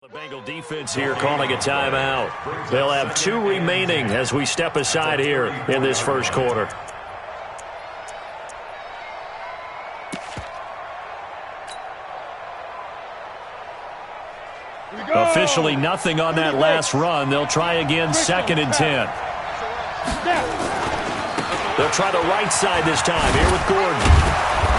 The Bengal defense here calling a timeout. They'll have 2 remaining as we step aside here in this first quarter. Officially nothing on that last run. They'll try again, 2nd and 10. They'll try the right side this time here with Gordon.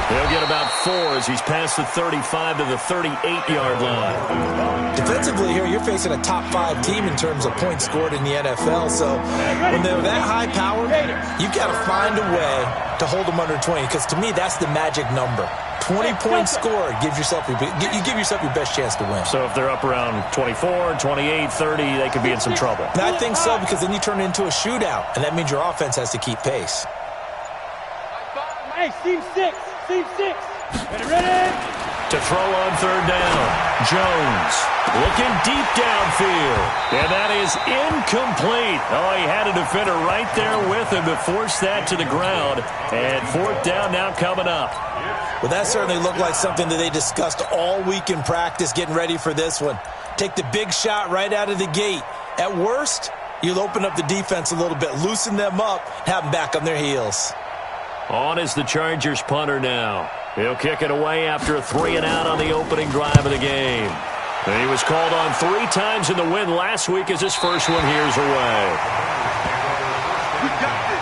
They'll get about 4 as he's past the 35 to the 38-yard line. Defensively here, you're facing a top 5 team in terms of points scored in the NFL. So when they're that high powered, you've got to find a way to hold them under 20. Because to me, that's the magic number. 20 points scored gives yourself you give yourself your best chance to win. So if they're up around 24, 28, 30, they could be in some trouble. And I think so, because then you turn it into a shootout, and that means your offense has to keep pace. Hey, team 6. Team 6. Ready? To throw on 3rd down. Jones looking deep downfield. And that is incomplete. Oh, he had a defender right there with him to force that to the ground. And 4th down now coming up. Well, that certainly looked like something that they discussed all week in practice getting ready for this one. Take the big shot right out of the gate. At worst, you'll open up the defense a little bit, loosen them up, have them back on their heels. On is the Chargers punter now. He'll kick it away after a 3-and-out on the opening drive of the game. And he was called on 3 times in the win last week as his first one here's away. We got this.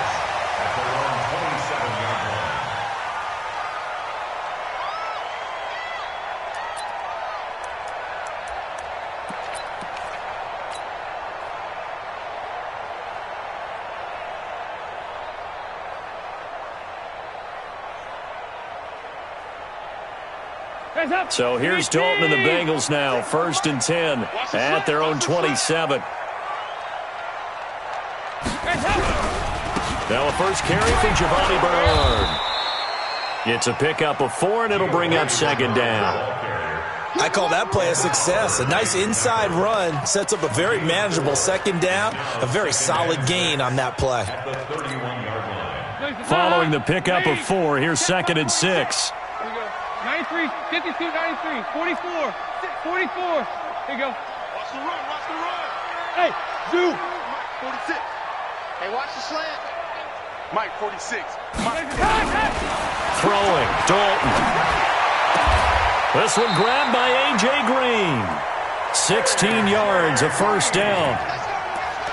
So here's Dalton and the Bengals now, 1st and 10 at their own 27. Now a first carry from Giovanni Bernard. It's a pickup of 4, and it'll bring up 2nd down. I call that play a success. A nice inside run sets up a very manageable 2nd down, a very solid gain on that play. Following the pickup of 4, here's 2nd and 6. 93, 52, 93, 44, 44. Here you go. Watch the run, watch the run. Hey, Zoo. 46. Hey, watch the slant. Mike, 46. Mike. Throwing, Dalton. This one grabbed by A.J. Green. 16 yards, a 1st down.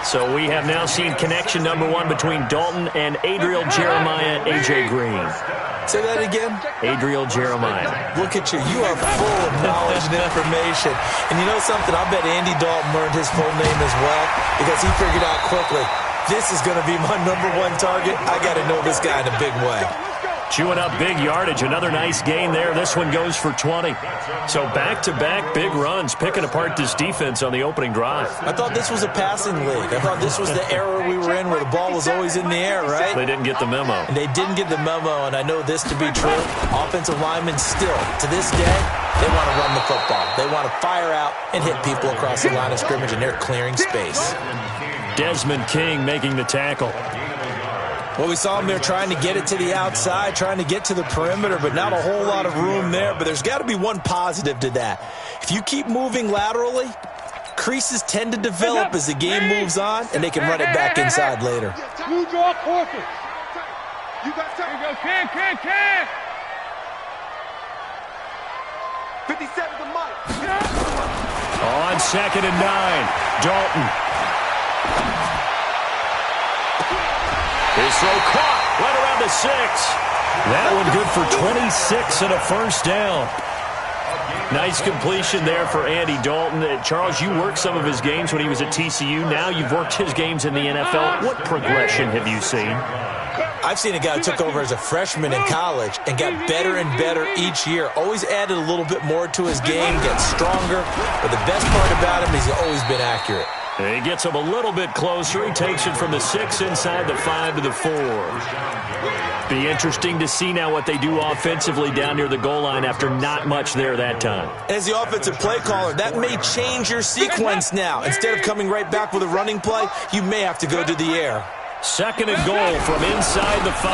So we have now seen connection number 1 between Dalton and Adriel Jeremiah, A.J. Green. Say that again? Adriel Jeremiah. Look at you. You are full of knowledge and information. And you know something? I bet Andy Dalton learned his full name as well, because he figured out quickly, this is going to be my number 1 target. I got to know this guy in a big way. Chewing up big yardage. Another nice gain there. This one goes for 20. So back-to-back big runs, picking apart this defense on the opening drive. I thought this was a passing league. I thought this was the era we were in where the ball was always in the air, right? They didn't get the memo. And they didn't get the memo, and I know this to be true. Offensive linemen still, to this day, they want to run the football. They want to fire out and hit people across the line of scrimmage, and they're clearing space. Desmond King making the tackle. Well, we saw him there trying to get it to the outside, trying to get to the perimeter, but not a whole lot of room there. But there's got to be one positive to that. If you keep moving laterally, creases tend to develop as the game moves on, and they can run it back inside later. You draw quarter. You got time. Here you go. Can. 57 to Mike. On 2nd and 9, Dalton. His throw caught right around the 6. That one good for 26 and a 1st down. Nice completion there for Andy Dalton. Charles, you worked some of his games when he was at TCU. Now you've worked his games in the NFL. What progression have you seen? I've seen a guy who took over as a freshman in college and got better and better each year. Always added a little bit more to his game, gets stronger. But the best part about him is he's always been accurate. He gets him a little bit closer. He takes it from the 6 inside the 5 to the 4. Be interesting to see now what they do offensively down near the goal line after not much there that time. As the offensive play caller, that may change your sequence now. Instead of coming right back with a running play, you may have to go to the air. Second and goal from inside the 5.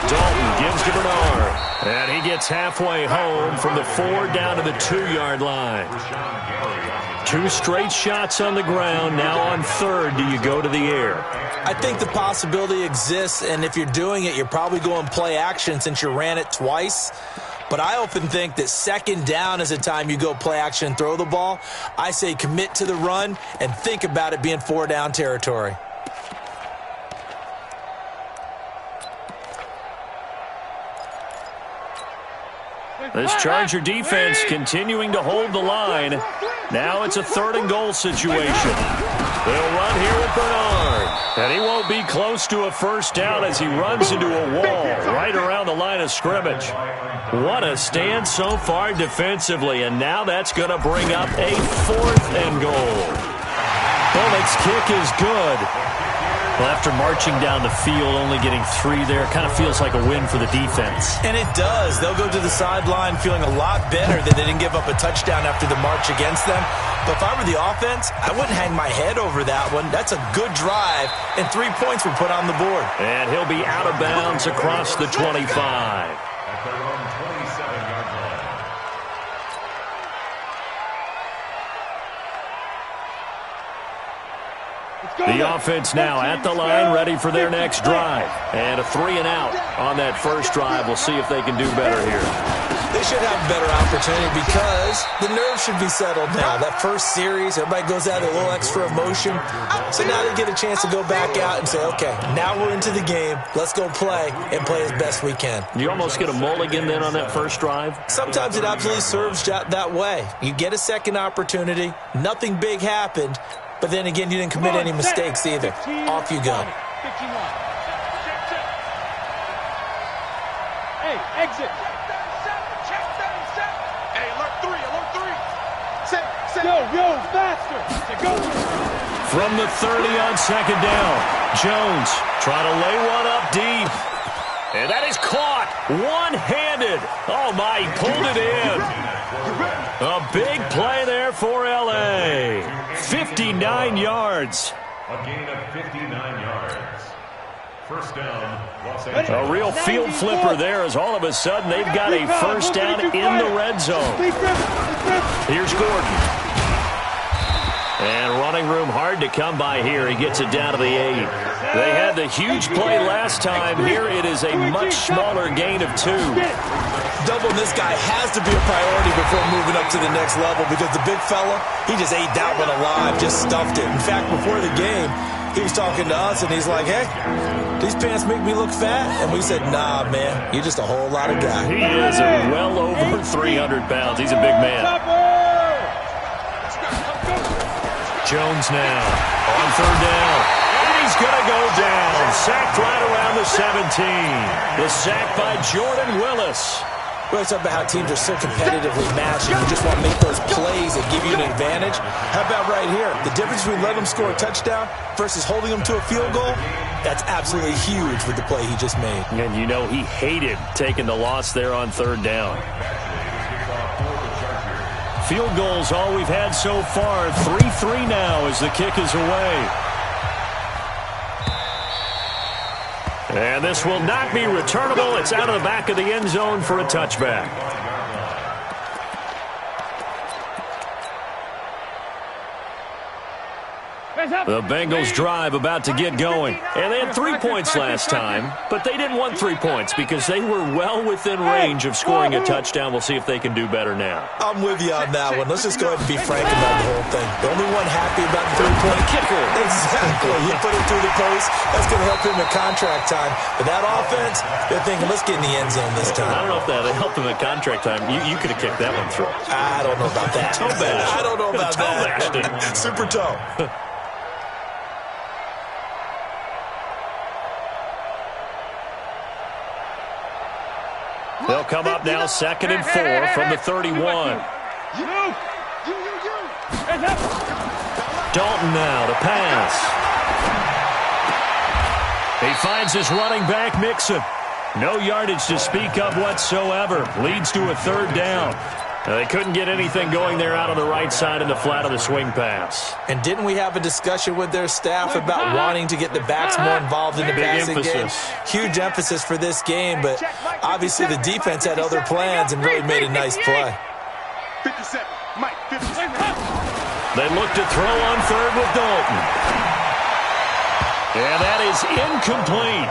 Dalton gives to Bernard. And he gets halfway home from the 4 down to the 2-yard line. 2 straight shots on the ground. Now on third, do you go to the air? I think the possibility exists, and if you're doing it, you're probably going play action since you ran it twice. But I often think that second down is a time you go play action and throw the ball. I say commit to the run and think about it being 4 down territory. This Charger defense continuing to hold the line. Now it's a 3rd and goal situation. They'll run here with Bernard. And he won't be close to a first down as he runs into a wall right around the line of scrimmage. What a stand so far defensively. And now that's going to bring up a 4th and goal. Bullock's kick is good. Well, after marching down the field, only getting 3 there, kind of feels like a win for the defense. And it does. They'll go to the sideline feeling a lot better that they didn't give up a touchdown after the march against them. But if I were the offense, I wouldn't hang my head over that one. That's a good drive, and 3 points were put on the board. And he'll be out of bounds across the 25. The offense now at the line, ready for their next drive. And a 3 and out on that first drive. We'll see if they can do better here. They should have a better opportunity because the nerves should be settled now. That first series, everybody goes out with a little extra emotion. So now they get a chance to go back out and say, okay, now we're into the game. Let's go play and play as best we can. You almost get a mulligan then on that first drive? Sometimes it absolutely serves that way. You get a second opportunity. Nothing big happened. But then again, you didn't commit any mistakes either. Off you go. Hey, exit. Hey, alert 3, alert 3. Set. Yo, faster. Go. From the 30 on second down, Jones trying to lay one up deep. And that is caught one-handed. Oh, my, he pulled it in. A big play there for L.A. 59 yards. A gain of 59 yards. First down, Los Angeles. A real field flipper there as all of a sudden they've got a first down in the red zone. Here's Gordon. And running room hard to come by here. He gets it down to the 8. They had the huge play last time. Here it is a much smaller gain of 2. Doubling this guy has to be a priority before moving up to the next level because the big fella, he just ate that one alive, just stuffed it. In fact, before the game, he was talking to us, and he's like, hey, these pants make me look fat? And we said, nah, man, you're just a whole lot of guy. He is well over 300 pounds. He's a big man. Jones now on third down. And he's going to go down. Sacked right around the 17. The sack by Jordan Willis. We always talk about how teams are so competitively matched and you just want to make those plays that give you an advantage. How about right here? The difference between letting them score a touchdown versus holding them to a field goal, that's absolutely huge with the play he just made. And you know he hated taking the loss there on third down. Field goals all we've had so far. 3-3 now as the kick is away. And this will not be returnable. It's out of the back of the end zone for a touchback. The Bengals drive about to get going. And they had 3 points last time, but they didn't want 3 points because they were well within range of scoring a touchdown. We'll see if they can do better now. I'm with you on that one. Let's just go ahead and be frank about the whole thing. The only one happy about the 3-point kicker. Exactly. He put it through the post. That's going to help him at contract time. But that offense, they're thinking, let's get in the end zone this time. I don't know if that helped him at contract time. You could have kicked that one through. I don't know about that. Toe bash. I don't know about that. Super toe. They'll come up now 2nd and 4 from the 31. Dalton now to pass. He finds his running back, Mixon. No yardage to speak of whatsoever. Leads to a third down. They couldn't get anything going there out on the right side in the flat of the swing pass. And didn't we have a discussion with their staff about wanting to get the backs more involved in the passing game? Huge emphasis for this game, but obviously the defense had other plans and really made a nice play. 57. Mike, 57. They look to throw on third with Dalton. And that is incomplete.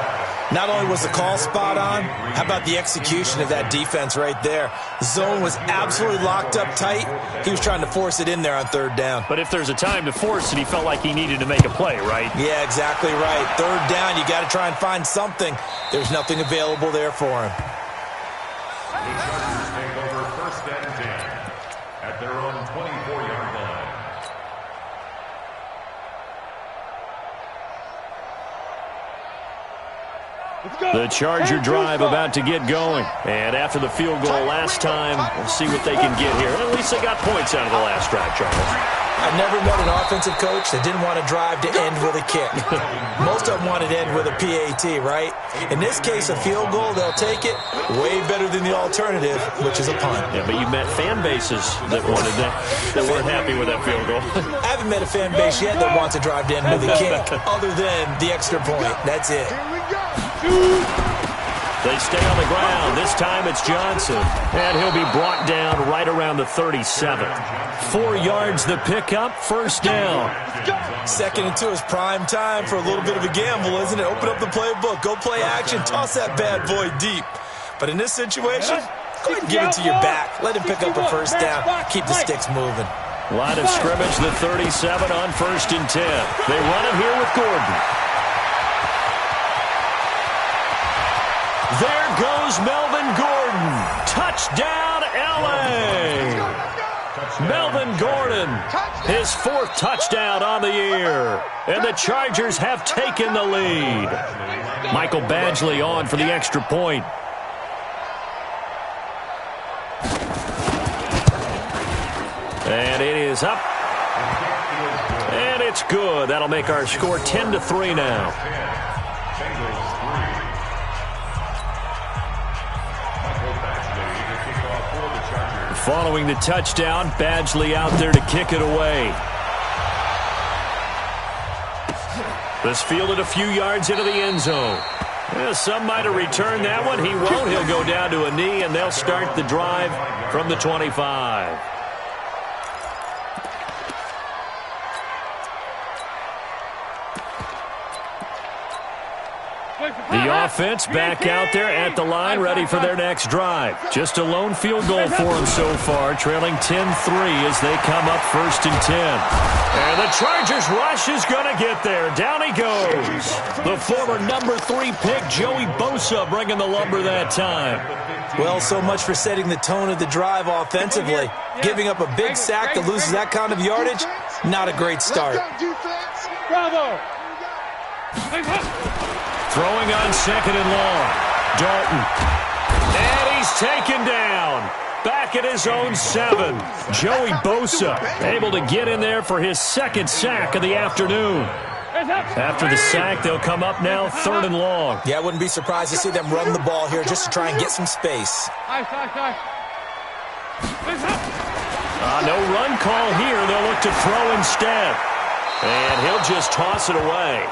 Not only was the call spot on, how about the execution of that defense right there? Zone was absolutely locked up tight. He was trying to force it in there on third down. But if there's a time to force it, he felt like he needed to make a play, right? Yeah, exactly right. Third down, you got to try and find something. There's nothing available there for him. The Chargers take over first and 10 at their own 24-yard line. The Charger drive about to get going. And after the field goal last time, we'll see what they can get here. At least they got points out of the last drive, Charles. I've never met an offensive coach that didn't want to drive to end with a kick. Most of them wanted to end with a PAT, right? In this case, a field goal, they'll take it. Way better than the alternative, which is a punt. Yeah, but you met fan bases that wanted that weren't happy with that field goal. I haven't met a fan base yet that wants to drive to end with a kick, other than the extra point. That's it. They stay on the ground. This time it's Johnson. And he'll be brought down right around the 37. 4 yards the pickup, first down. 2nd and 2 is prime time for a little bit of a gamble, isn't it? Open up the playbook, go play action, toss that bad boy deep. But in this situation, go ahead and give it to your back. Let him pick up a first down. Keep the sticks moving. Line of scrimmage, the 37 on 1st and 10. They run it here with Gordon. There goes Melvin Gordon. Touchdown, L.A. Melvin Gordon, his 4th touchdown on the year. And the Chargers have taken the lead. Michael Badgley on for the extra point. And it is up. And it's good. That'll make our score 10-3 now. Following the touchdown, Badgley out there to kick it away. This fielded a few yards into the end zone. Yeah, some might have returned that one. He won't. He'll go down to a knee, and they'll start the drive from the 25. The offense back out there at the line, ready for their next drive. Just a lone field goal for them so far, trailing 10-3 as they come up 1st and 10. And the Chargers rush is going to get there. Down he goes. The former number 3 pick, Joey Bosa, bringing the lumber that time. Well, so much for setting the tone of the drive offensively. Giving up a big sack that loses that kind of yardage, not a great start. Bravo. Throwing on 2nd and long. Dalton. And he's taken down. Back at his own 7. Joey Bosa able to get in there for his 2nd sack of the afternoon. After the sack, they'll come up now 3rd and long. Yeah, I wouldn't be surprised to see them run the ball here just to try and get some space. No run call here. They'll look to throw instead. And he'll just toss it away.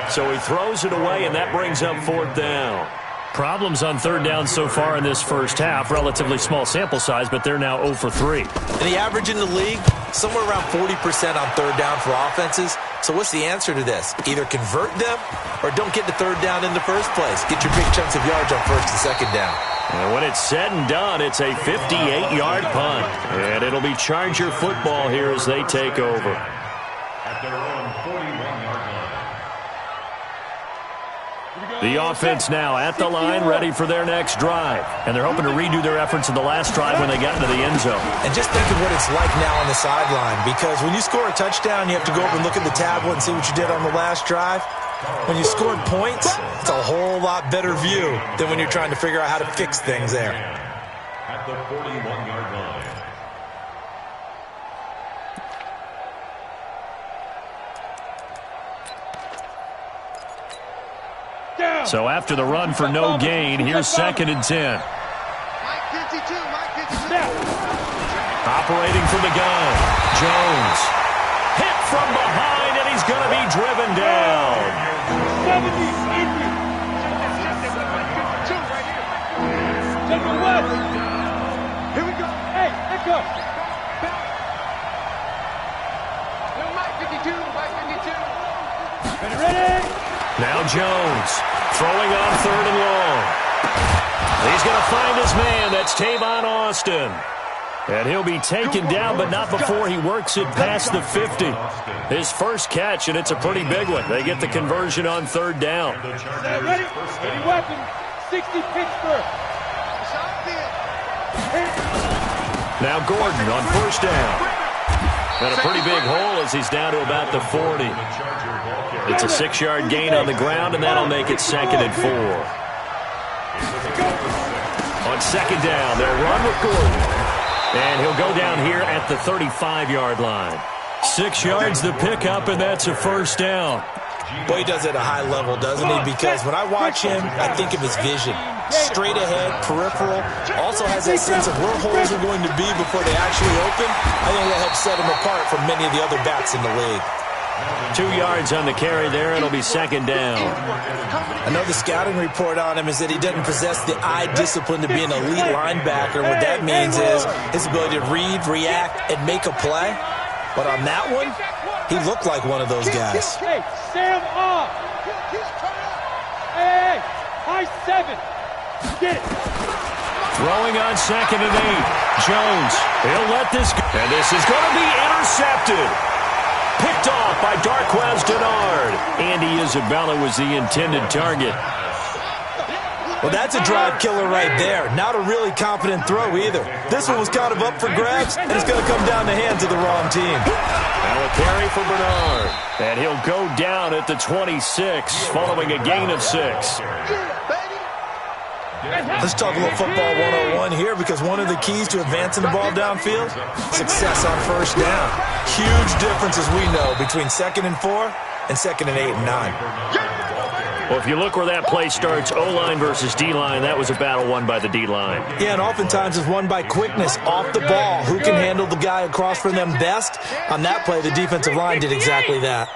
So he throws it away, and that brings up 4th down. Problems on 3rd down so far in this first half. Relatively small sample size, but they're now 0 for 3. And the average in the league, somewhere around 40% on 3rd down for offenses. So what's the answer to this? Either convert them or don't get to 3rd down in the first place. Get your big chunks of yards on 1st and 2nd down. And when it's said and done, it's a 58-yard punt. And it'll be Charger football here as they take over. At their own 41-yard line. The offense now at the line, ready for their next drive. And they're hoping to redo their efforts in the last drive when they got into the end zone. And just think of what it's like now on the sideline, because when you score a touchdown, you have to go over and look at the tablet and see what you did on the last drive. When you scored points, it's a whole lot better view than when you're trying to figure out how to fix things there. At the 41-yard line. So after the run for no gain, here's 2nd and 10. Operating from the gun, Jones. Hit from behind, and he's going to be driven down. 70, 80. Gentlemen, West. Here we go. Hey, let go. Mike 52, Mike 52. Ready? Now Jones throwing on 3rd and long. He's going to find his man. That's Tavon Austin. And he'll be taken down, but not before he works it past the 50. His first catch, and it's a pretty big one. They get the conversion on 3rd down. Ready? Ready weapon. 60 Pittsburgh. Now Gordon on 1st down. And a pretty big hole as he's down to about the 40. It's a 6-yard gain on the ground, and that'll make it 2nd and 4. On 2nd down, they'll run with Gordon. And he'll go down here at the 35-yard line. 6 yards the pickup, and that's a 1st down. Boy, he does it at a high level, doesn't he? Because when I watch him, I think of his vision. Straight ahead, peripheral. Also has that sense of where holes are going to be before they actually open. I think that helps set him apart from many of the other backs in the league. 2 yards on the carry there. It'll be 2nd down. I know the scouting report on him is that he doesn't possess the eye discipline to be an elite linebacker. What that means is his ability to read, react, and make a play. But on that one, he looked like one of those guys. Hey, Sam off. Hey, high 7. Get it. Throwing on 2nd and 8. Jones, he'll let this go. And this is going to be intercepted. Picked off by Darquez Denard. Andy Isabella was the intended target. Well, that's a drive killer right there. Not a really confident throw either. This one was kind of up for grabs, and it's going to come down the hands of the wrong team. Now a carry for Bernard. And he'll go down at the 26, following a gain of 6. Let's talk a little football 101 here, because one of the keys to advancing the ball downfield, success on 1st down. Huge difference, as we know, between 2nd and 4 and 2nd and 8 and 9. Well, if you look where that play starts, O-line versus D-line, that was a battle won by the D-line. Yeah, and oftentimes it's won by quickness off the ball. Who can handle the guy across from them best? On that play, the defensive line did exactly that.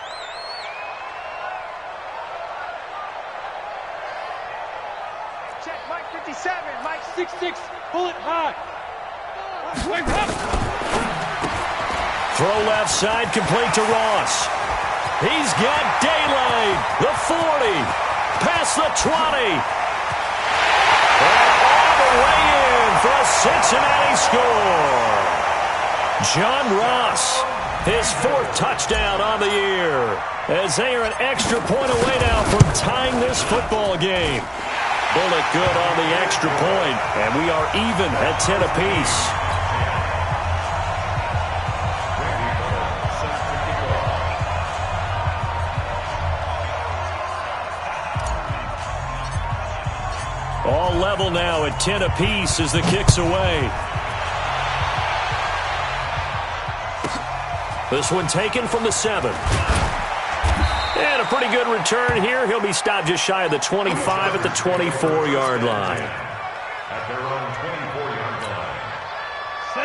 Check, Mike 57, Mike 66, pull it high. Throw left side, complete to Ross. He's got daylight. The 40, past the 20. And all the way in for a Cincinnati score. John Ross, his 4th touchdown on the year, as they are an extra point away now from tying this football game. Bullet good on the extra point, and we are even at 10 apiece. All level now at 10 apiece as the kick's away. This one taken from the 7. And a pretty good return here. He'll be stopped just shy of the 25 at the 24-yard line. At their own 24-yard line.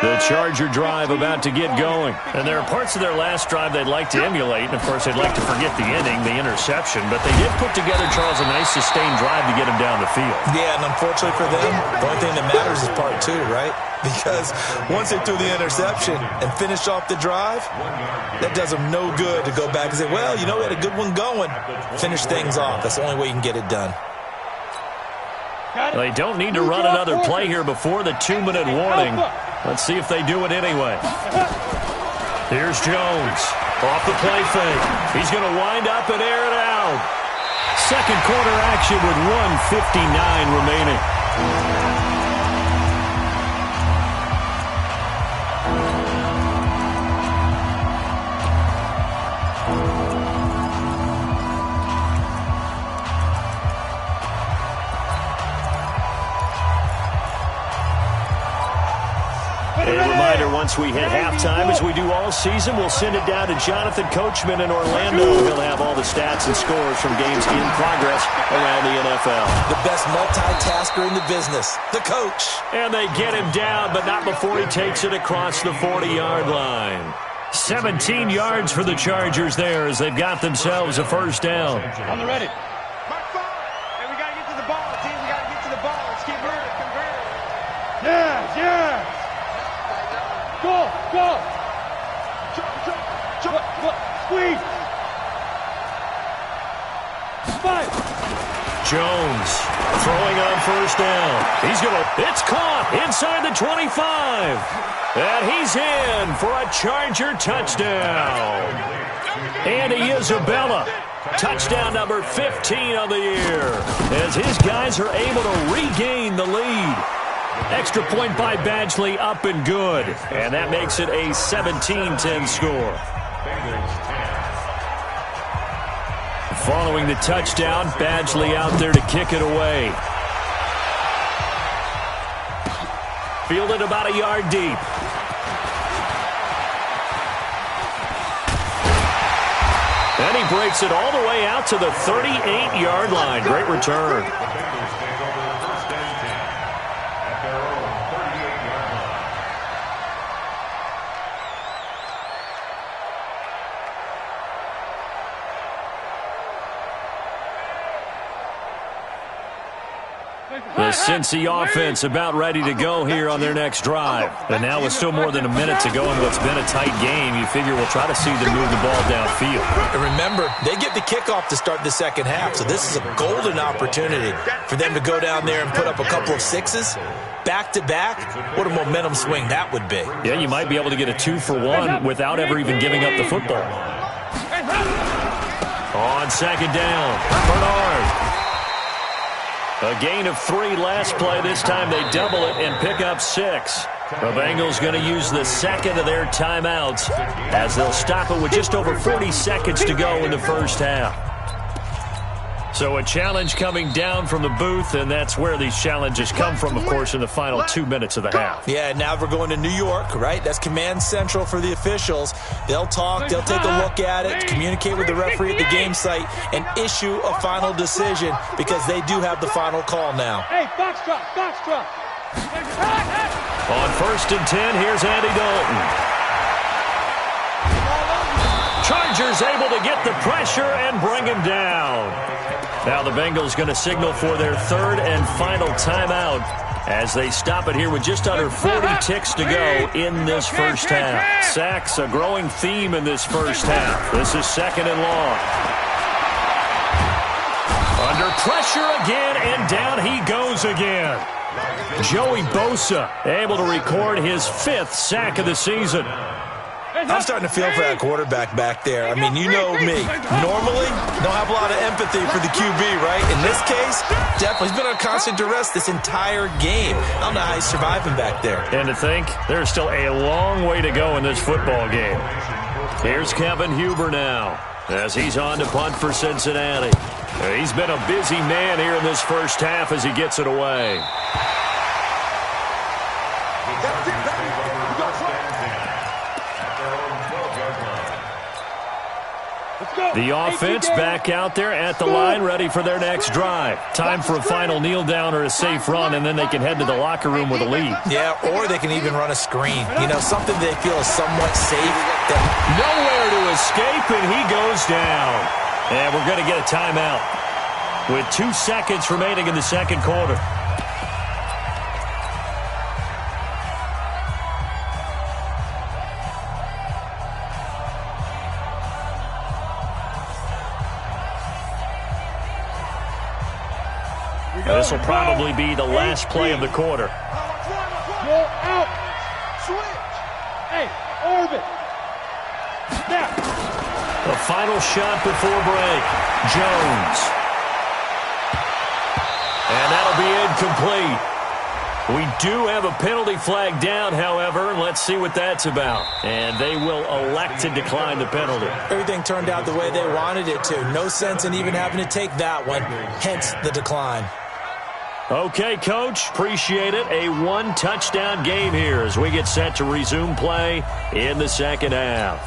The Charger drive about to get going. And there are parts of their last drive they'd like to emulate. And, of course, they'd like to forget the inning, the interception. But they did put together, Charles, a nice sustained drive to get him down the field. Yeah, and unfortunately for them, the only thing that matters is part 2, right? Because once they threw the interception and finished off the drive, that does them no good to go back and say, well, you know, we had a good one going. Finish things off. That's the only way you can get it done. They don't need to run another play here before the 2-minute warning. Let's see if they do it anyway. Here's Jones. Off the play fake. He's going to wind up and air it out. Second quarter action with 1:59 remaining. once we hit halftime, as we do all season, we'll send it down to Jonathan Coachman in Orlando. He'll have all the stats and scores from games in progress around the NFL. The best multitasker in the business, the coach. And they get him down, but not before he takes it across the 40-yard line. 17 yards for the Chargers there as they've got themselves a first down. On the ready. Hey, we got to get to the ball, team. We got to get to the ball. Let's convert it. Yes, yes. Go, go. Squeeze. Five. Jones throwing on first down. It's caught inside the 25. And he's in for a Charger touchdown. Andy Isabella, touchdown number 15 of the year, as his guys are able to regain the lead. Extra point by Badgley, up and good. And that makes it a 17-10 score. Following the touchdown, Badgley out there to kick it away. Fielded about a yard deep. And he breaks it all the way out to the 38-yard line. Great return. The Cincy offense about ready to go here on their next drive. And now with still more than a minute to go in what's been a tight game, you figure we'll try to see them move the ball downfield. And remember, they get the kickoff to start the second half, so this is a golden opportunity for them to go down there and put up a couple of sixes. Back-to-back, what a momentum swing that would be. Yeah, you might be able to get a 2-for-1 without ever even giving up the football. On second down, Bernard. A gain of 3 last play. This time they double it and pick up 6. The Bengals going to use the second of their timeouts as they'll stop it with just over 40 seconds to go in the first half. So a challenge coming down from the booth, and that's where these challenges come from, of course, in the final 2 minutes of the half. Yeah, now we're going to New York, right? That's command central for the officials. They'll talk, they'll take a look at it, communicate with the referee at the game site, and issue a final decision because they do have the final call now. Hey, box drop, box drop. On first and 10, here's Andy Dalton. Chargers able to get the pressure and bring him down. Now the Bengals going to signal for their third and final timeout as they stop it here with just under 40 ticks to go in this first half. Sacks, a growing theme in this first half. This is second and long. Under pressure again, and down he goes again. Joey Bosa able to record his 5th sack of the season. I'm starting to feel for that quarterback back there. I mean, you know me. Normally, don't have a lot of empathy for the QB, right? In this case, definitely. He's been on constant duress this entire game. I don't know how he's surviving back there. And to think, there's still a long way to go in this football game. Here's Kevin Huber now as he's on to punt for Cincinnati. He's been a busy man here in this first half as he gets it away. The offense back out there at the line, ready for their next drive. Time for a final kneel down or a safe run, and then they can head to the locker room with a lead. Yeah, or they can even run a screen. You know, something they feel is somewhat safe. Nowhere to escape, and he goes down. And we're going to get a timeout with 2 seconds remaining in the second quarter. This will probably be the last play of the quarter. Go out. Switch. Hey, orbit. Snap. The final shot before break. Jones. And that'll be incomplete. We do have a penalty flag down, however, and let's see what that's about. And they will elect to decline the penalty. Everything turned out the way they wanted it to. No sense in even having to take that one, hence the decline. Okay, Coach, appreciate it. A one-touchdown game here as we get set to resume play in the second half.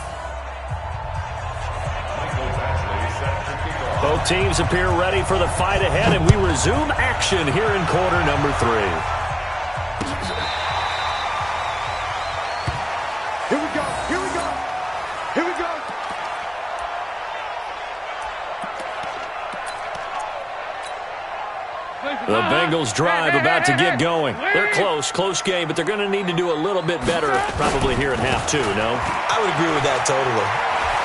Both teams appear ready for the fight ahead, and we resume action here in quarter number 3. Here we go. Here we go. Here we go. The Bengals drive about to get going. They're close game, but they're going to need to do a little bit better probably here in half 2, no? I would agree with that totally.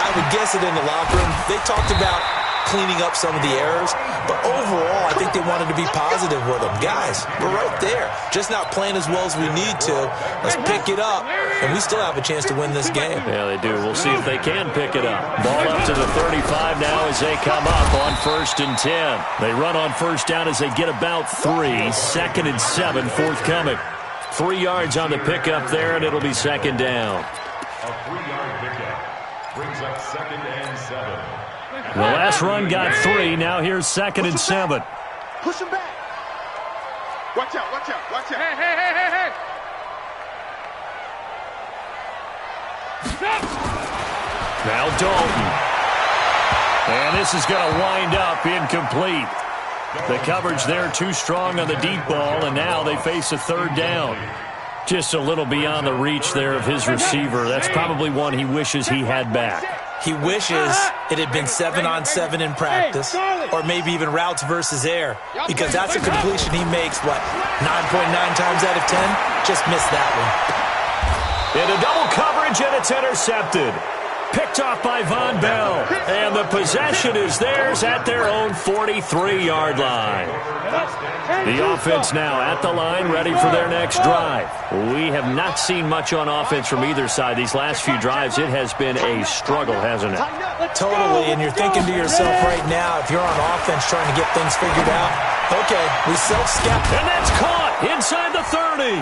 I would guess it in the locker room. They talked about cleaning up some of the errors, but overall, I think they wanted to be positive with them. Guys, we're right there. Just not playing as well as we need to. Let's pick it up, and we still have a chance to win this game. Yeah, they do. We'll see if they can pick it up. Ball up to the 35 now as they come up on 1st and 10. They run on first down as they get about 3. 2nd and 7 forthcoming. 3 yards on the pickup there, and it'll be 2nd down. A 3-yard pickup brings up 2nd and 7. The last run got 3. Now here's 2nd and 7. Push him back. Watch out, watch out, watch out. Hey. Now Dalton. And this is going to wind up incomplete. The coverage there too strong on the deep ball, and now they face a 3rd down. Just a little beyond the reach there of his receiver. That's probably one he wishes he had back. He wishes it had been 7-on-7 in practice, or maybe even routes versus air, because that's a completion he makes, 9.9 times out of 10? Just missed that one. Into double coverage, and it's intercepted. Picked off by Von Bell, and the possession is theirs at their own 43-yard line. The offense now at the line, ready for their next drive. We have not seen much on offense from either side. These last few drives, it has been a struggle, hasn't it? Totally, and you're thinking to yourself right now, if you're on offense trying to get things figured out, okay, we self-scout. And that's caught inside the 30.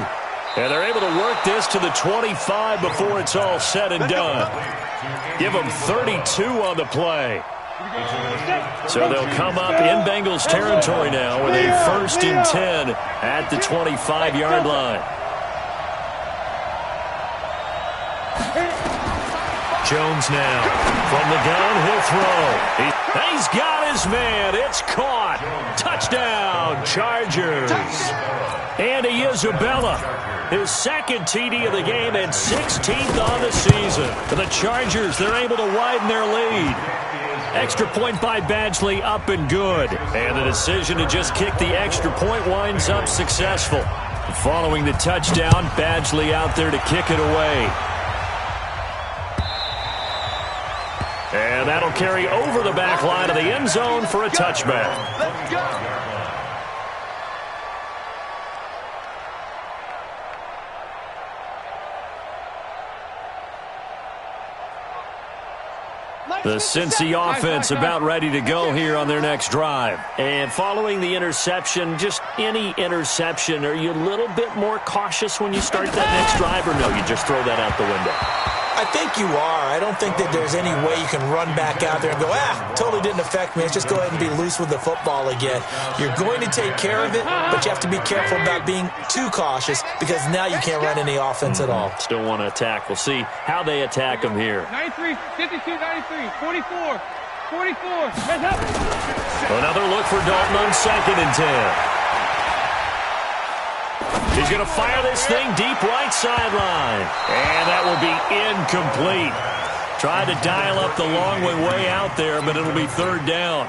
And they're able to work this to the 25 before it's all said and done. Give them 32 on the play. So they'll come up in Bengals territory now with a 1st and 10 at the 25-yard line. Jones now from the gun, he'll throw. He's got his man. It's caught. Touchdown, Chargers. Andy Isabella, his 2nd TD of the game and 16th on the season. For the Chargers, they're able to widen their lead. Extra point by Badgley, up and good. And the decision to just kick the extra point winds up successful. Following the touchdown, Badgley out there to kick it away. And that'll carry over the back line of the end zone for a touchback. Let's go. The Cincy offense about ready to go here on their next drive. And following the interception, just any interception, are you a little bit more cautious when you start that next drive, or no, you just throw that out the window? I think you are. I don't think that there's any way you can run back out there and go, totally didn't affect me. Let's just go ahead and be loose with the football again. You're going to take care of it, but you have to be careful about being too cautious because now you can't run any offense at all. Still want to attack. We'll see how they attack them here. 93, 52, 93, 44, 44. Heads up. Another look for Dalton on 2nd and 10. He's going to fire this thing deep right sideline. And that will be incomplete. Tried to dial up the long way out there, but it'll be 3rd down.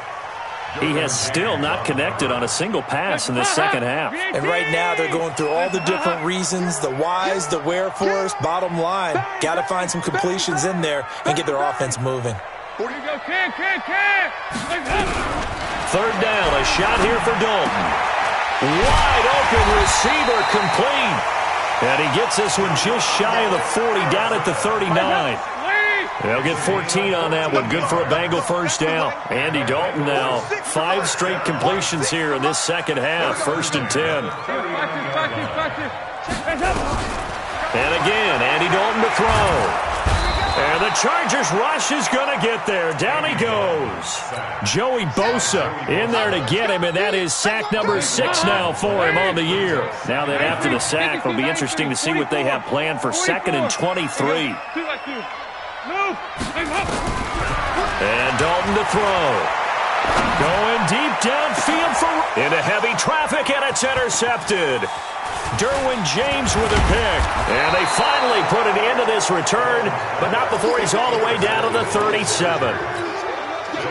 He has still not connected on a single pass in this second half. And right now they're going through all the different reasons, the whys, the wherefores. Bottom line, got to find some completions in there and get their offense moving. Here you go, can. 3rd down, a shot here for Dalton. Wide open receiver complete. And he gets this one just shy of the 40, down at the 39. They'll get 14 on that one. Good for a Bengal 1st down. Andy Dalton now 5 straight completions here in this second half. 1st and 10. And again, Andy Dalton to throw. And the Chargers rush is going to get there. Down he goes. Joey Bosa in there to get him, and that is sack number 6 now for him on the year. Now that after the sack, it'll be interesting to see what they have planned for 2nd and 23. And Dalton to throw. Going deep downfield into heavy traffic, and it's intercepted. Derwin James with a pick. And they finally put an end to this return, but not before he's all the way down to the 37.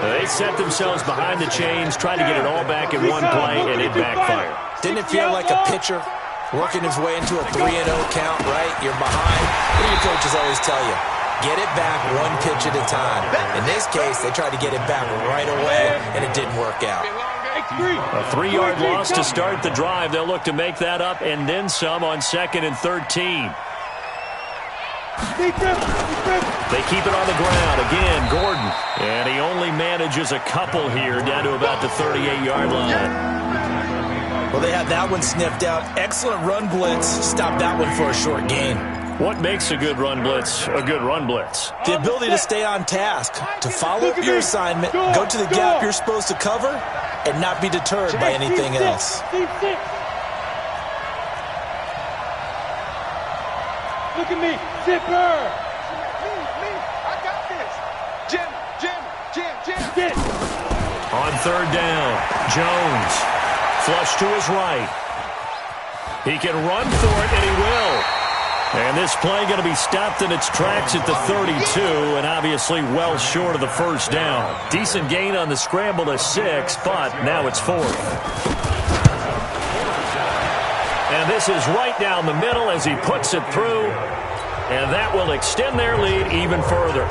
They set themselves behind the chains, trying to get it all back in one play, and it backfired. Didn't it feel like a pitcher working his way into a 3-0 count, right? You're behind. What do your coaches always tell you? Get it back one pitch at a time. In this case, they tried to get it back right away, and it didn't work out. A 3-yard loss to start the drive. They'll look to make that up and then some on 2nd and 13. They keep it on the ground. Again, Gordon. And he only manages a couple here down to about the 38-yard line. Well, they had that one sniffed out. Excellent run blitz. Stopped that one for a short gain. What makes a good run blitz a good run blitz? The ability to stay on task, to follow your assignment, go to the gap you're supposed to cover, and not be deterred by anything else. Look at me, zipper. Me, I got this. Jim. On 3rd down, Jones. Flush to his right. He can run for it, and he will. And this play going to be stopped in its tracks at the 32, and obviously well short of the first down. Decent gain on the scramble to 6, but now it's 4th. And this is right down the middle as he puts it through, and that will extend their lead even further.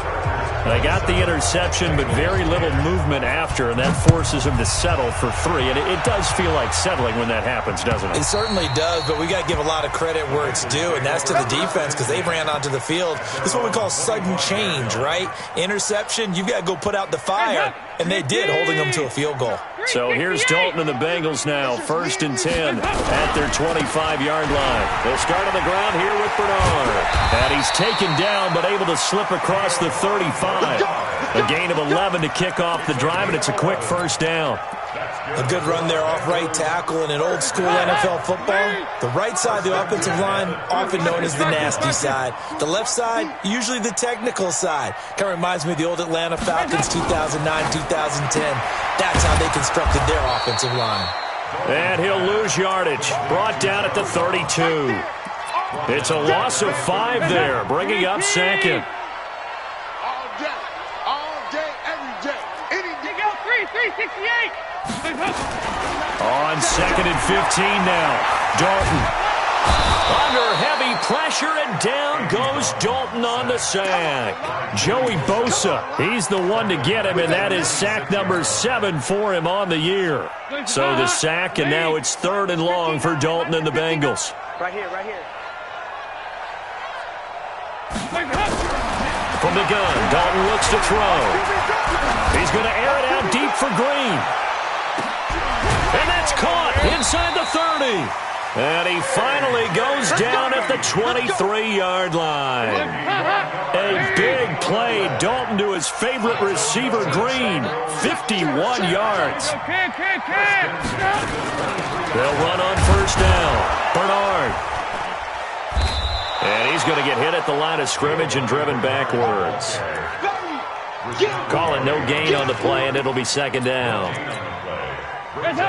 They got the interception, but very little movement after, and that forces him to settle for 3. And it does feel like settling when that happens, doesn't it? It certainly does, but we got to give a lot of credit where it's due, and that's to the defense because they ran onto the field. This is what we call sudden change, right? Interception, you've got to go put out the fire, and they did, holding them to a field goal. So here's Dalton and the Bengals now, 1st and 10 at their 25-yard line. They'll start on the ground here with Bernard. And he's taken down but able to slip across the 35. A gain of 11 to kick off the drive, and it's a quick 1st down. A good run there off right tackle in an old-school NFL football. The right side of the offensive line, often known as the nasty side. The left side, usually the technical side. Kind of reminds me of the old Atlanta Falcons 2009-2010. That's how they constructed their offensive line. And he'll lose yardage. Brought down at the 32. It's a loss of 5 there, bringing up 2nd. All day, every day. Any day. Go 368. On 2nd and 15 now. Dalton. Under heavy pressure, and down goes Dalton on the sack. Joey Bosa, he's the one to get him, and that is sack number 7 for him on the year. So the sack, and now it's 3rd and long for Dalton and the Bengals. Right here. From the gun, Dalton looks to throw. He's going to air it out deep for Green. And that's caught inside the 30. And he finally goes down at the 23-yard line. A big play. Dalton to his favorite receiver, Green. 51 yards. They'll run on 1st down. Bernard. And he's going to get hit at the line of scrimmage and driven backwards. Calling no gain on the play, and it'll be 2nd down.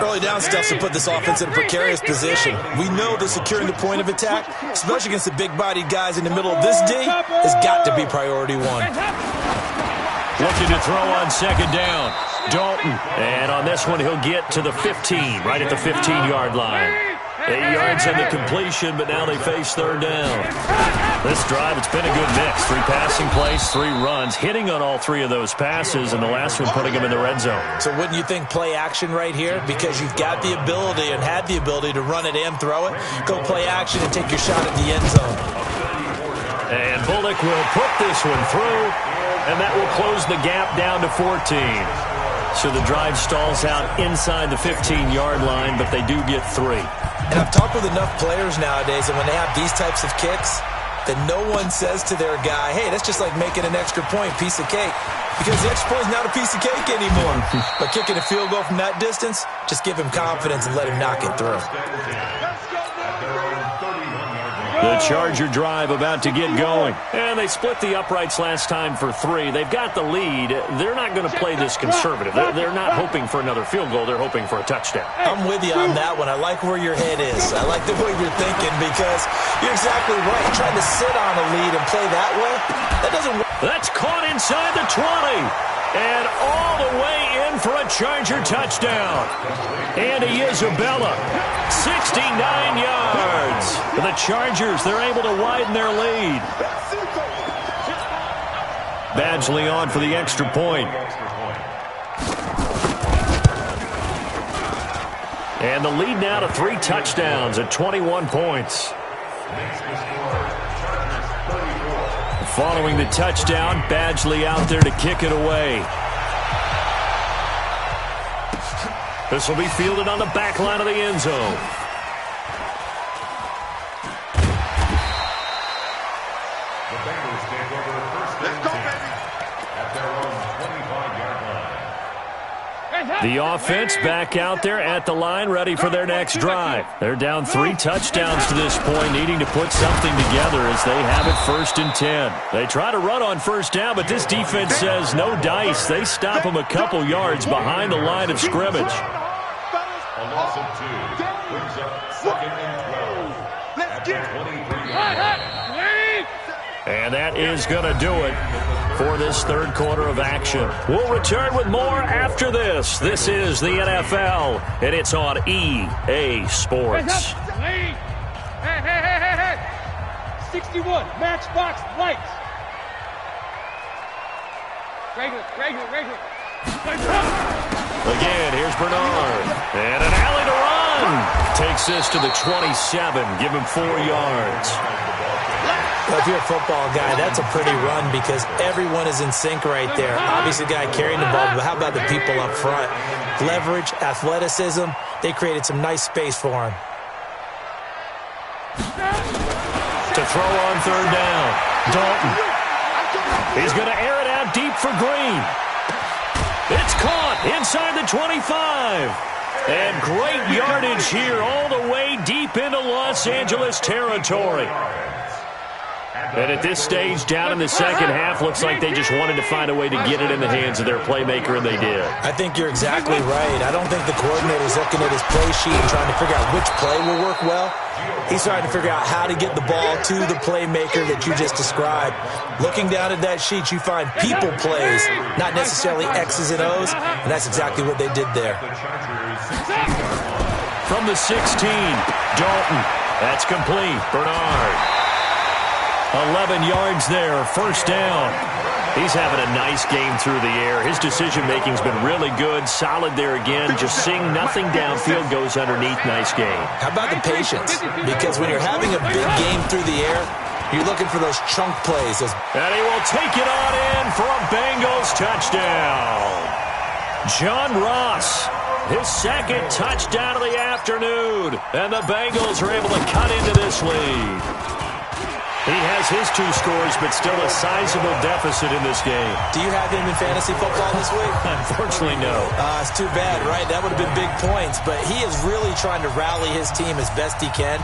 Early down stuff to put this offense in a precarious position. We know that securing the point of attack, especially against the big-bodied guys in the middle of this day, has got to be priority 1. Looking to throw on 2nd down. Dalton. And on this one, he'll get to the 15, right at the 15-yard line. 8 yards on the completion, but now they face 3rd down. This drive, it's been a good mix. 3 passing plays, 3 runs, hitting on all 3 of those passes, and the last one putting them in the red zone. So wouldn't you think play action right here? Because you've got the ability and had the ability to run it and throw it. Go play action and take your shot at the end zone. And Bullock will put this one through, and that will close the gap down to 14. So the drive stalls out inside the 15-yard line, but they do get 3. And I've talked with enough players nowadays, and when they have these types of kicks, that no one says to their guy, hey, that's just like making an extra point, piece of cake. Because the extra point is not a piece of cake anymore. But kicking a field goal from that distance, just give him confidence and let him knock it through. The Charger drive about to get going. And they split the uprights last time for 3. They've got the lead. They're not going to play this conservative. They're not hoping for another field goal. They're hoping for a touchdown. I'm with you on that one. I like where your head is. I like the way you're thinking because you're exactly right. Trying to sit on a lead and play that way, that doesn't work. That's caught inside the 20. And all the way in for a Charger touchdown. Andy Isabella, 69 yards. The Chargers, they're able to widen their lead. Badgley on for the extra point. And the lead now to 3 touchdowns at 21 points. Following the touchdown, Badgley out there to kick it away. This will be fielded on the back line of the end zone. The Bengals take over first and 10 at their own 25-yard line. The offense back out there at the line, ready for their next drive. They're down 3 touchdowns to this point, needing to put something together as they have it first and 10. They try to run on first down, but this defense says no dice. They stop them a couple yards behind the line of scrimmage. A loss of 2 brings up 2nd and 12 at the 23-yard line. And that is going to do it for this third quarter of action. We'll return with more after this. This is the NFL, and it's on EA Sports. Hey. 61, matchbox lights. Regular. Again, here's Bernard. And an alley to run. Takes this to the 27. Give him 4 yards. Well, if you're a football guy, that's a pretty run because everyone is in sync right there. Obviously, the guy carrying the ball, but how about the people up front? Leverage, athleticism, they created some nice space for him. To throw on third down, Dalton. He's going to air it out deep for Green. It's caught inside the 25. And great yardage here all the way deep into Los Angeles territory. And at this stage, down in the second half, looks like they just wanted to find a way to get it in the hands of their playmaker, and they did. I think you're exactly right. I don't think the coordinator's looking at his play sheet and trying to figure out which play will work well. He's trying to figure out how to get the ball to the playmaker that you just described. Looking down at that sheet, you find people plays, not necessarily X's and O's, and that's exactly what they did there. From the 16, Dalton. That's complete. Bernard. 11 yards there, first down. He's having a nice game through the air. His decision-making's been really good, solid there again. Just seeing nothing downfield goes underneath. Nice game. How about the patience? Because when you're having a big game through the air, you're looking for those chunk plays. And he will take it on in for a Bengals touchdown. John Ross, his second touchdown of the afternoon. And the Bengals are able to cut into this lead. He has his 2 scores, but still a sizable deficit in this game. Do you have him in fantasy football this week? Unfortunately, no. It's too bad, right? That would have been big points, but he is really trying to rally his team as best he can.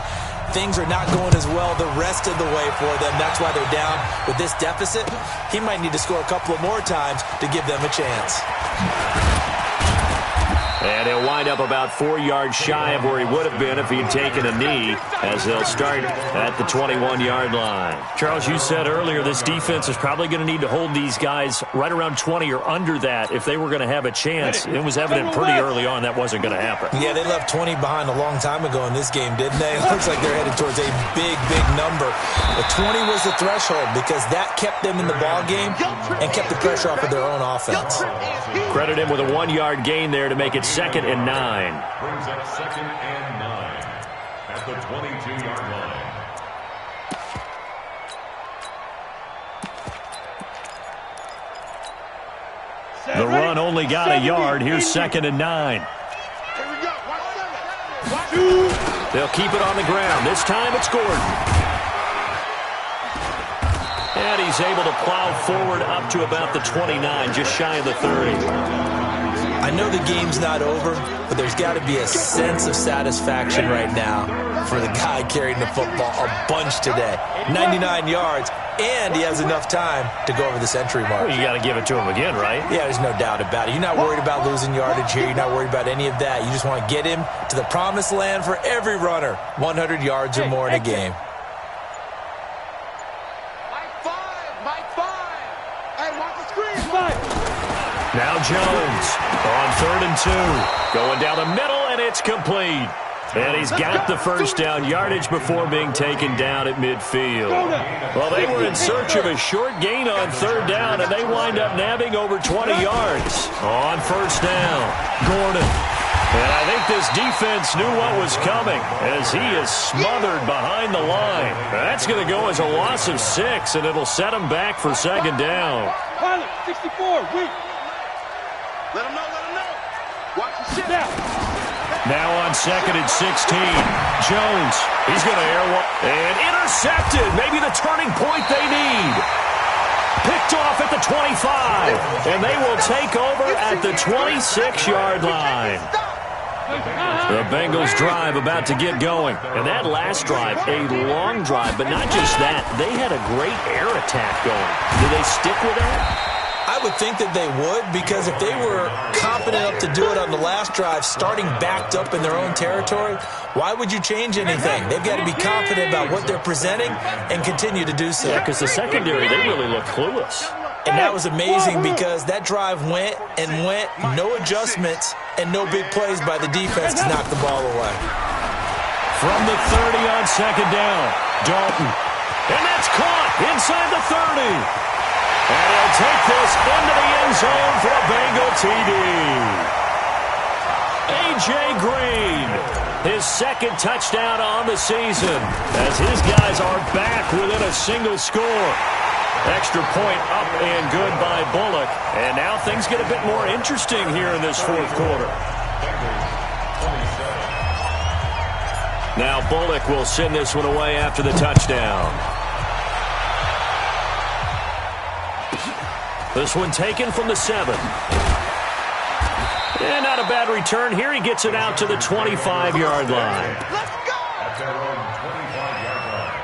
Things are not going as well the rest of the way for them. That's why they're down with this deficit. He might need to score a couple of more times to give them a chance. And he'll wind up about 4 yards shy of where he would have been if he'd taken a knee, as they'll start at the 21-yard line. Charles, you said earlier this defense is probably going to need to hold these guys right around 20 or under that if they were going to have a chance. It was evident pretty early on that wasn't going to happen. Yeah, they left 20 behind a long time ago in this game, didn't they? It looks like they're headed towards a big, big number. But 20 was the threshold because that kept them in the ball game and kept the pressure off of their own offense. Credit him with a 1-yard gain there to make it 2nd and 9. Brings up 2nd and 9 at the 22-yard line. The run only got a yard. Here's 2nd and 9. They'll keep it on the ground. This time it's Gordon. And he's able to plow forward up to about the 29, just shy of the 30. I know the game's not over, but there's got to be a sense of satisfaction right now for the guy carrying the football a bunch today. 99 yards, and he has enough time to go over the century mark. Well, you got to give it to him again, right? Yeah, there's no doubt about it. You're not worried about losing yardage here. You're not worried about any of that. You just want to get him to the promised land for every runner, 100 yards or more in a game. Now Jones on 3rd and 2. Going down the middle, and it's complete. And he's got the first down yardage before being taken down at midfield. Well, they were in search of a short gain on 3rd down, and they wind up nabbing over 20 yards. On 1st down, Gordon. And I think this defense knew what was coming as he is smothered behind the line. That's going to go as a loss of 6, and it'll set him back for 2nd down. Pilot, 64, weak. Let him know, let him know. Watch the shit. Now on 2nd and 16, Jones. He's going to air one. And intercepted. Maybe the turning point they need. Picked off at the 25. And they will take over at the 26-yard line. The Bengals drive about to get going. And that last drive, a long drive, but not just that. They had a great air attack going. Do they stick with that? I would think that they would, because if they were confident enough to do it on the last drive, starting backed up in their own territory, why would you change anything? They've got to be confident about what they're presenting and continue to do so. Yeah, because the secondary, they really look clueless. And that was amazing because that drive went and went, no adjustments, and no big plays by the defense to knock the ball away. From the 30 on 2nd down, Dalton. And that's caught inside the 30. And he'll take this into the end zone for a Bengal TD. A.J. Green, his 2nd touchdown on the season as his guys are back within a single score. Extra point up and good by Bullock. And now things get a bit more interesting here in this 4th quarter. Now Bullock will send this one away after the touchdown. This one taken from the 7. And not a bad return here. He gets it out to the 25-yard line. Let's go! At their own 25-yard line.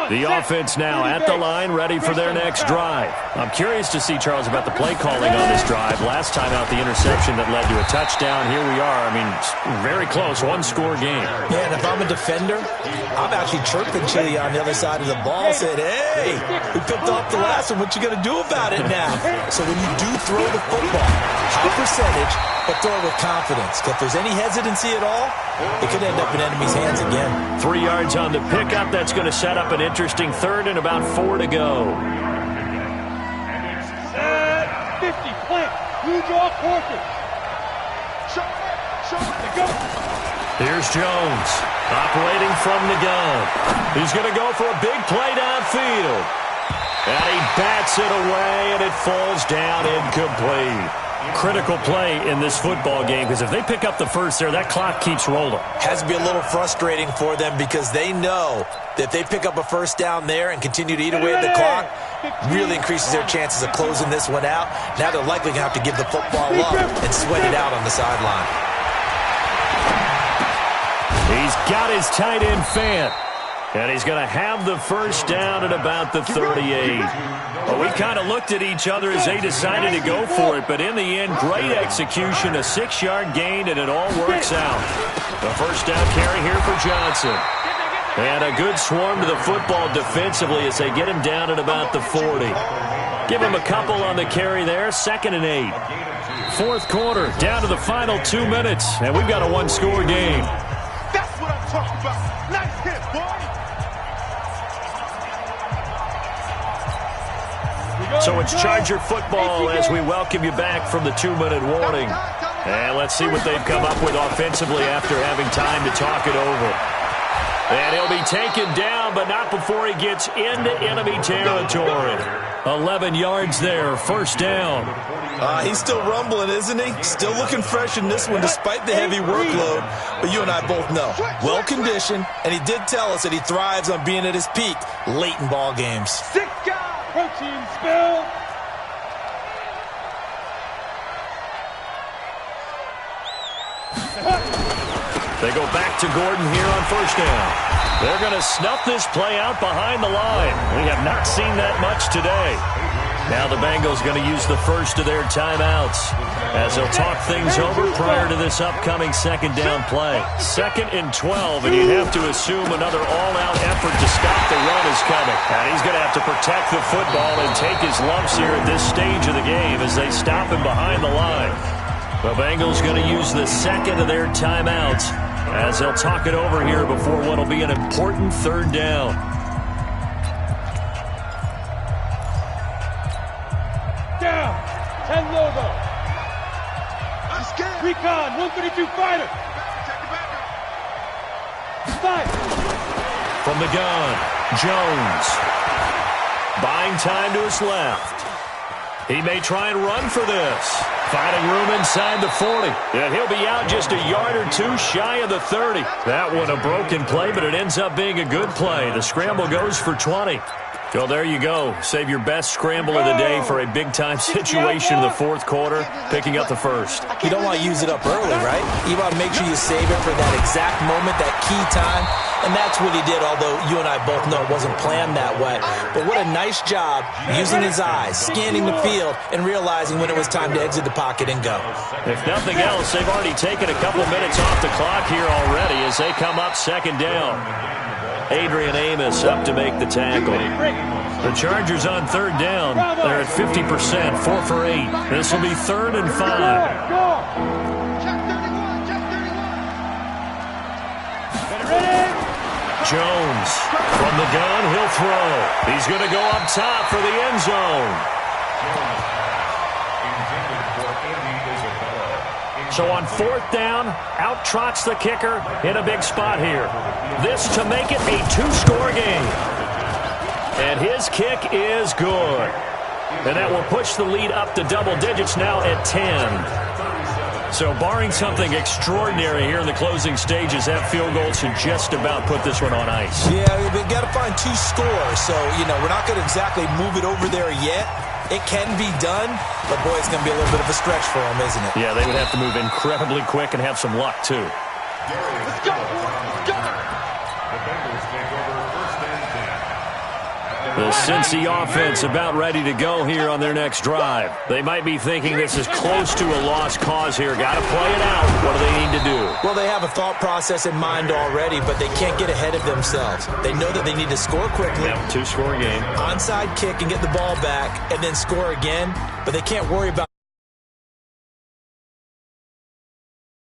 The offense now at the line, ready for their next drive. I'm curious to see, Charles, about the play calling on this drive. Last time out, the interception that led to a touchdown. Here we are. I mean, very close, one-score game. Yeah, and if I'm a defender, I'm actually chirping Chili on the other side of the ball, saying, hey, we picked off the last one. What you going to do about it now? So when you do throw the football, high percentage, but throw it with confidence. If there's any hesitancy at all, it could end up in enemy's hands again. 3 yards on the pickup. That's going to set up an interesting 3rd and about 4 to go. 50, plant. You draw quarters. Show it, go. Here's Jones, operating from the gun. He's going to go for a big play downfield. And he bats it away, and it falls down incomplete. Critical play in this football game, because if they pick up the first there, that clock keeps rolling. Has to be a little frustrating for them because they know that if they pick up a first down there and continue to eat away at the clock, really increases their chances of closing this one out. Now they're likely going to have to give the football up and sweat it out on the sideline. He's got his tight end Fant. And he's going to have the first down at about the 38. Well, we kind of looked at each other as they decided to go for it, but in the end, great execution, a 6-yard gain, and it all works out. The first down carry here for Johnson. And a good swarm to the football defensively as they get him down at about the 40. Give him a couple on the carry there, 2nd and 8. 4th quarter, down to the final 2 minutes, and we've got a one-score game. That's what I'm talking about. Nice hit, boy. So it's Charger football as we welcome you back from the 2-minute warning. And let's see what they've come up with offensively after having time to talk it over. And he'll be taken down, but not before he gets into enemy territory. 11 yards there, first down. He's still rumbling, isn't he? Still looking fresh in this one despite the heavy workload. But you and I both know, well-conditioned, and he did tell us that he thrives on being at his peak late in ball games. 6 guys. Protein spill. They go back to Gordon here on first down. They're going to snuff this play out behind the line. We have not seen that much today. Now the Bengals going to use the first of their timeouts as they'll talk things over prior to this upcoming second down play. 2nd and 12, and you'd have to assume another all-out effort to stop the run is coming. And he's going to have to protect the football and take his lumps here at this stage of the game as they stop him behind the line. The Bengals going to use the second of their timeouts as they'll talk it over here before what will be an important third down. Down. 10 logo. Recon. 132 fighter. Fight. From the gun, Jones. Buying time to his left. He may try and run for this. Finding room inside the 40. And he'll be out just a yard or two shy of the 30. That one a broken play, but it ends up being a good play. The scramble goes for 20. So there you go. Save your best scramble of the day for a big-time situation in the fourth quarter, picking up the first. You don't want to use it up early, right? You want to make sure you save it for that exact moment, that key time. And that's what he did, although you and I both know it wasn't planned that way. But what a nice job using his eyes, scanning the field, and realizing when it was time to exit the pocket and go. If nothing else, they've already taken a couple minutes off the clock here already as they come up second down. Adrian Amos up to make the tackle. The Chargers on third down. They're at 50%, 4 for 8. This will be 3rd and 5. Jones from the gun, he'll throw. He's going to go up top for the end zone. So on 4th down, out trots the kicker in a big spot here. This to make it a 2-score game. And his kick is good. And that will push the lead up to double digits now at 10. So barring something extraordinary here in the closing stages, that field goal should just about put this one on ice. Yeah, we've got to find 2 scores. So, we're not going to exactly move it over there yet. It can be done, but boy, it's going to be a little bit of a stretch for them, isn't it? Yeah, they would have to move incredibly quick and have some luck, too. Let's go. Let's go. The Bengals take over 1st and 10. The Cincy offense about ready to go here on their next drive. They might be thinking this is close to a lost cause here. Got to play it out. What do they need to do? Well, they have a thought process in mind already, but they can't get ahead of themselves. They know that they need to score quickly. Yep, 2-score game. Onside kick and get the ball back, and then score again, but they can't worry about